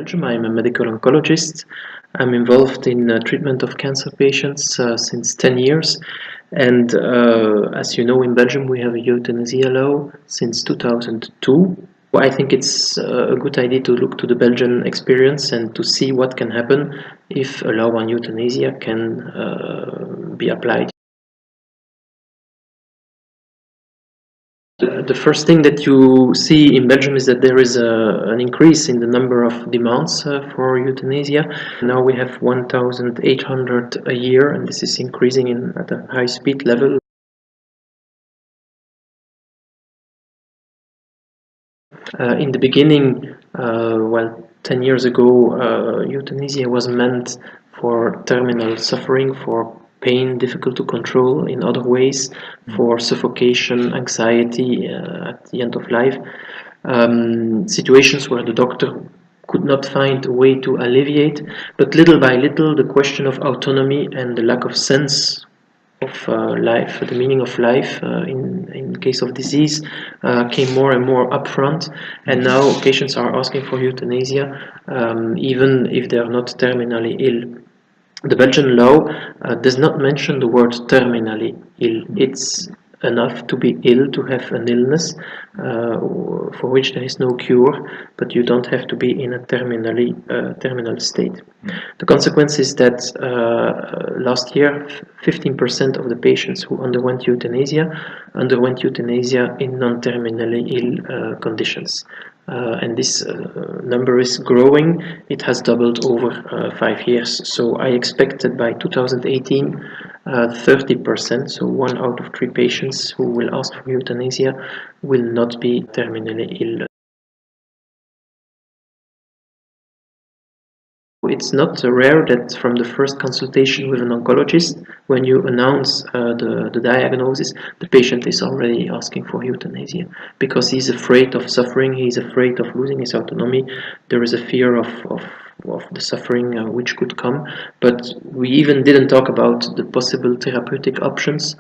Belgium. I'm a medical oncologist. I'm involved in treatment of cancer patients since 10 years. And as you know, in Belgium, we have a euthanasia law since 2002. I think it's a good idea to look to the Belgian experience and to see what can happen if a law on euthanasia can be applied. The first thing that you see in Belgium is that there is an increase in the number of demands for euthanasia. Now we have 1,800 a year, and this is increasing at a high speed level. In the beginning, 10 years ago, euthanasia was meant for terminal suffering, for pain difficult to control in other ways, for suffocation, anxiety at the end of life, situations where the doctor could not find a way to alleviate, but little by little the question of autonomy and the lack of sense of life, the meaning of life in case of disease came more and more upfront, and now patients are asking for euthanasia even if they are not terminally ill. The Belgian law does not mention the word terminally ill. It's enough to be ill, to have an illness for which there is no cure, but you don't have to be in a terminal state. The consequence is that last year 15% of the patients who underwent euthanasia in non-terminally ill conditions. And this number is growing. It has doubled over 5 years. So I expect that by 2018, 30%, so 1 out of 3 patients who will ask for euthanasia will not be terminally ill. It's not rare that from the first consultation with an oncologist, when you announce the diagnosis, the patient is already asking for euthanasia because he's afraid of suffering, he's afraid of losing his autonomy. There is a fear of the suffering which could come, but we even didn't talk about the possible therapeutic options.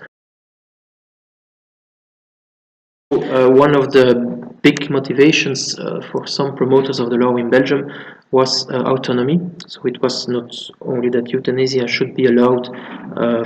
One of the big motivations for some promoters of the law in Belgium was autonomy. So it was not only that euthanasia should be allowed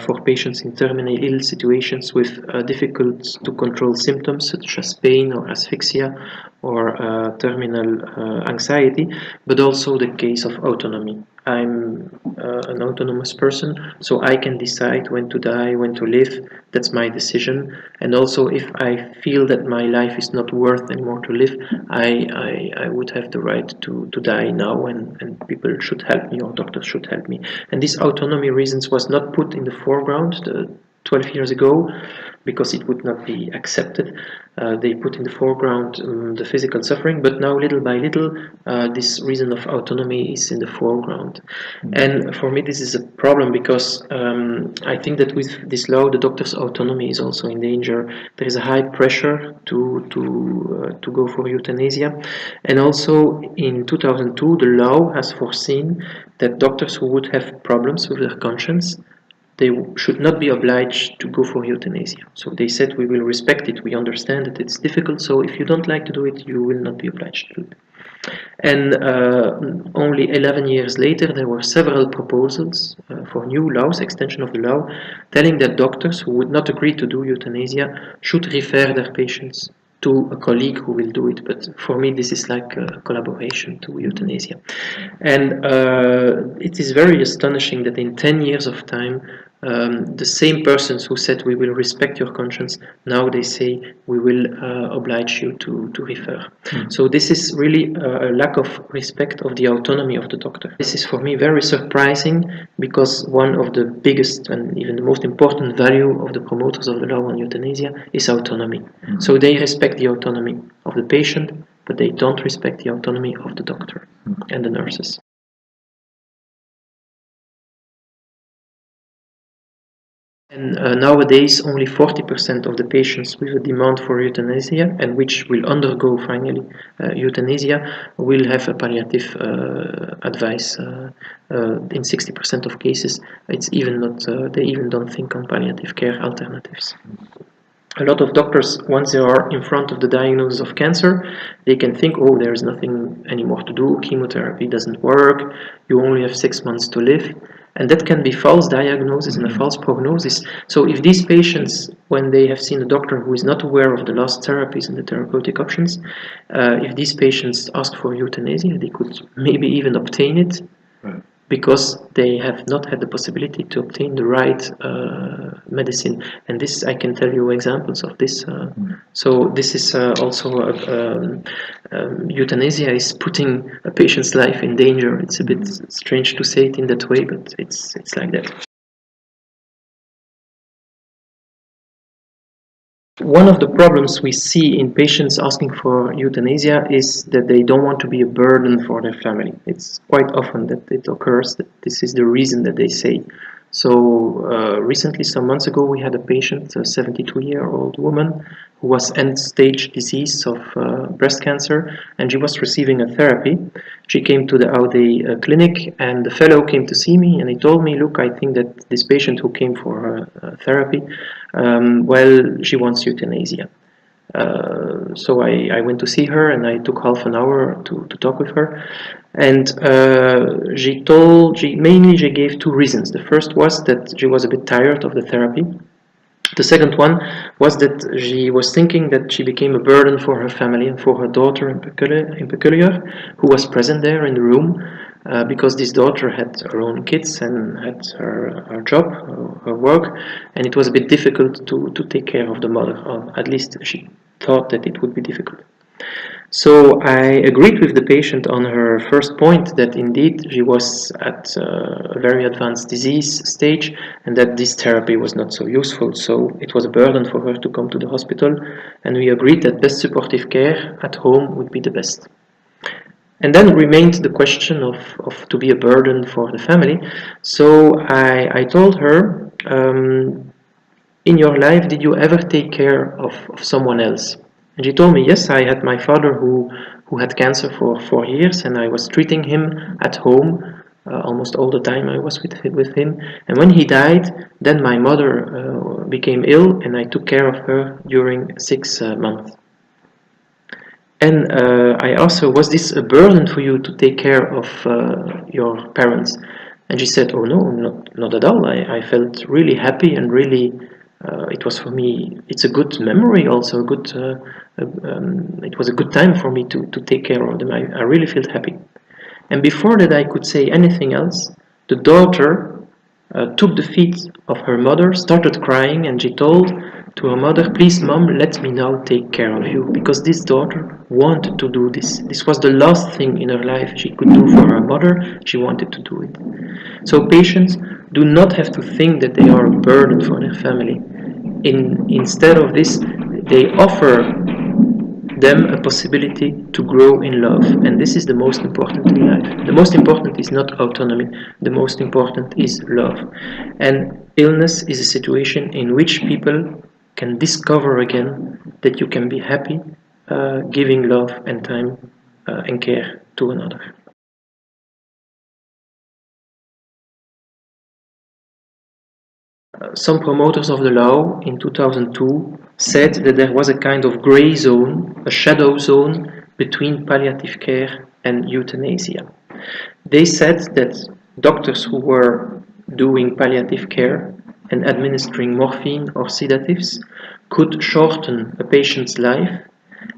for patients in terminally ill situations with difficult to control symptoms such as pain or asphyxia or terminal anxiety, but also the case of autonomy. I'm an autonomous person, so I can decide when to die, when to live. That's my decision. And also, if I feel that my life is not worth anymore to live, I would have the right to die now, and people should help me, or doctors should help me. And this autonomy reasons was not put in the foreground 12 years ago, because it would not be accepted. They put in the foreground the physical suffering, but now little by little this reason of autonomy is in the foreground. And for me this is a problem, because I think that with this law the doctor's autonomy is also in danger. There is a high pressure to go for euthanasia, and also in 2002 the law has foreseen that doctors who would have problems with their conscience, they should not be obliged to go for euthanasia. So they said, we will respect it, we understand that it's difficult, so if you don't like to do it, you will not be obliged to do it. And only 11 years later, there were several proposals for new laws, extension of the law, telling that doctors who would not agree to do euthanasia should refer their patients to a colleague who will do it. But for me this is like a collaboration to euthanasia. And it is very astonishing that in 10 years of time the same persons who said we will respect your conscience, now they say we will oblige you to refer. So this is really a lack of respect of the autonomy of the doctor. This is for me very surprising, because one of the biggest and even the most important value of the promoters of the law on euthanasia is autonomy. So they respect the autonomy of the patient, but they don't respect the autonomy of the doctor and the nurses. And nowadays, only 40% of the patients with a demand for euthanasia and which will undergo finally euthanasia will have a palliative advice. In 60% of cases, it's even not. They even don't think on palliative care alternatives. A lot of doctors, once they are in front of the diagnosis of cancer, they can think, oh, there's nothing anymore to do, chemotherapy doesn't work, you only have 6 months to live. And that can be false diagnosis and a false prognosis. So if these patients, when they have seen a doctor who is not aware of the last therapies and the therapeutic options, if these patients ask for euthanasia, they could maybe even obtain it. Right. Because they have not had the possibility to obtain the right medicine. And this, I can tell you examples of this. So this is also euthanasia is putting a patient's life in danger. It's a bit strange to say it in that way, but it's like that. One of the problems we see in patients asking for euthanasia is that they don't want to be a burden for their family. It's quite often that it occurs that this is the reason that they say. So recently, some months ago, we had a patient, a 72-year-old woman, who was end-stage disease of breast cancer, and she was receiving a therapy. She came to the Aude clinic, and the fellow came to see me, and he told me, look, I think that this patient who came for therapy, well, she wants euthanasia. So I went to see her, and I took half an hour to talk with her. And she gave two reasons. The first was that she was a bit tired of the therapy. The second one was that she was thinking that she became a burden for her family and for her daughter in particular, who was present there in the room, because this daughter had her own kids and had her job, her work, and it was a bit difficult to take care of the mother, or at least she thought that it would be difficult. So I agreed with the patient on her first point that indeed she was at a very advanced disease stage and that this therapy was not so useful. So it was a burden for her to come to the hospital, and we agreed that best supportive care at home would be the best. And then remained the question of to be a burden for the family. So I told her, in your life, did you ever take care of someone else? And she told me, yes, I had my father who had cancer for 4 years, and I was treating him at home almost all the time I was with him. And when he died, then my mother became ill, and I took care of her during 6 months. And I asked her, was this a burden for you to take care of your parents? And she said, oh no, not at all. I felt really happy and really, it was for me, it's a good memory also, it was a good time for me to take care of them. I really felt happy. And before that I could say anything else, the daughter took the feet of her mother, started crying, and she told to her mother, please mom, let me now take care of you, because this daughter wanted to do this. This was the last thing in her life she could do for her mother. She wanted to do it. So patients do not have to think that they are a burden for their family. Instead of this, they offer them a possibility to grow in love, and this is the most important in life. The most important is not autonomy, the most important is love. And illness is a situation in which people can discover again that you can be happy giving love and time and care to another. Some promoters of the law in 2002 said that there was a kind of grey zone, a shadow zone, between palliative care and euthanasia. They said that doctors who were doing palliative care and administering morphine or sedatives could shorten a patient's life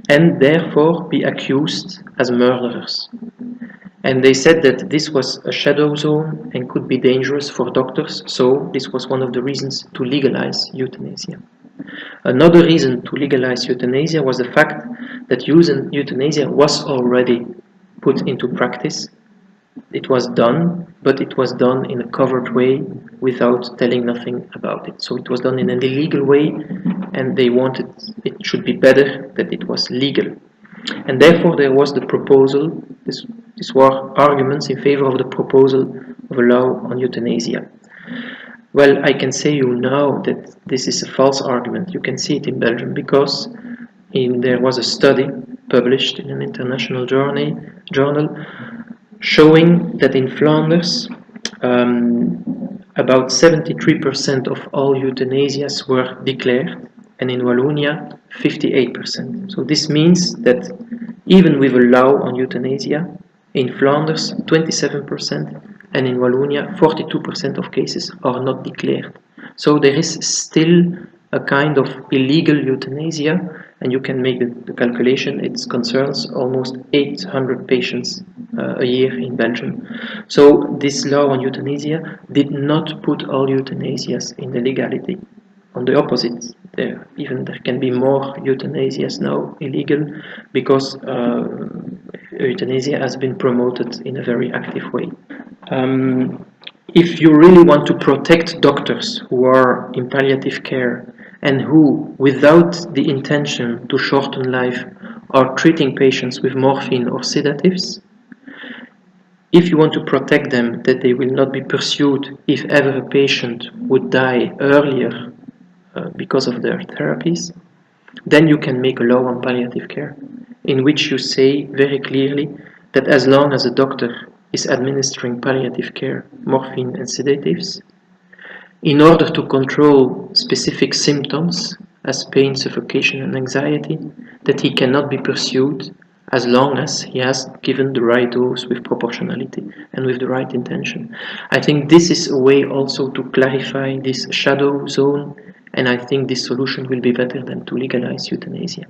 and therefore be accused as murderers. And they said that this was a shadow zone and could be dangerous for doctors, so this was one of the reasons to legalize euthanasia. Another reason to legalize euthanasia was the fact that euthanasia was already put into practice. It was done, but it was done in a covered way without telling nothing about it. So it was done in an illegal way, and they wanted it should be better that it was legal. And therefore there was the proposal, these were arguments in favor of the proposal of a law on euthanasia. Well, I can say you now that this is a false argument. You can see it in Belgium because there was a study published in an international journal showing that in Flanders, about 73% of all euthanasias were declared, and in Wallonia, 58%. So this means that even with a law on euthanasia, in Flanders, 27%, and in Wallonia, 42% of cases are not declared. So there is still a kind of illegal euthanasia, and you can make the calculation. It concerns almost 800 patients a year in Belgium. So this law on euthanasia did not put all euthanasias in the legality. On the opposite, there can be more euthanasias now illegal because euthanasia has been promoted in a very active way. If you really want to protect doctors who are in palliative care and who, without the intention to shorten life, are treating patients with morphine or sedatives, if you want to protect them that they will not be pursued if ever a patient would die earlier because of their therapies, then you can make a law on palliative care in which you say very clearly that as long as a doctor is administering palliative care, morphine and sedatives, in order to control specific symptoms as pain, suffocation and anxiety, that he cannot be pursued as long as he has given the right dose with proportionality and with the right intention. I think this is a way also to clarify this shadow zone, and I think this solution will be better than to legalize euthanasia.